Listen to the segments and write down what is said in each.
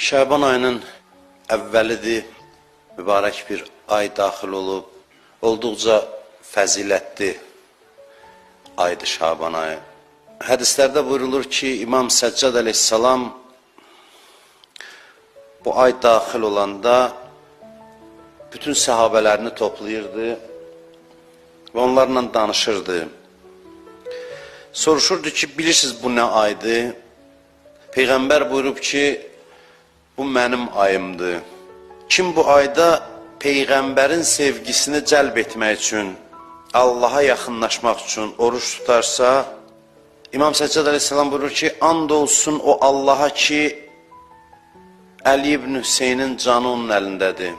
Şaban ayının əvvəlidir, mübarək bir ay daxil olub, olduqca fəzilətli aydır Şaban ayı. Hədislərdə buyurulur ki, İmam Səccad əleyhissalam bu ay daxil olanda bütün səhabələrini toplayırdı və onlarla danışırdı. Soruşurdu ki, bilirsiniz bu nə aydır? Peyğəmbər buyurub ki, bu mənim ayımdır. Kim bu ayda Peyğəmbərin sevgisini cəlb etmək üçün, Allaha yaxınlaşmaq üçün oruç tutarsa, İmam Səccad əleyhissalam buyurur ki, and olsun o Allaha ki, Əli ibn Hüseynin canı onun əlindədir.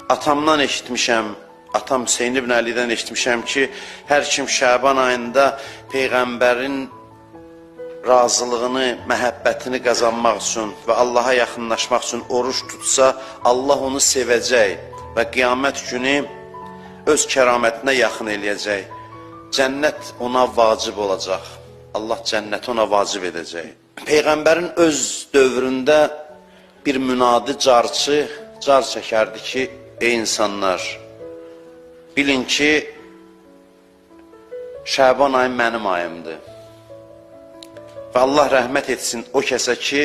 Atamdan eşitmişəm, atam Hüseyin ibn Əlidən eşitmişəm ki, hər kim Şaban ayında Peyğəmbərin razılığını, məhəbbətini qazanmaq üçün və Allaha yaxınlaşmaq üçün oruç tutsa, Allah onu sevəcək və qiyamət günü öz kəramətinə yaxın eləyəcək. Cənnət ona vacib olacaq. Allah cənnəti ona vacib edəcək. Peyğəmbərin öz dövründə bir münadi carçı car çəkərdi ki, ey insanlar, bilin ki, Şaban ayı mənim ayımdır. Və Allah rəhmət etsin o kəsə ki,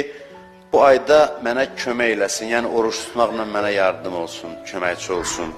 bu ayda mənə kömək eləsin, yəni oruç tutmaqla mənə yardım olsun, köməkçi olsun.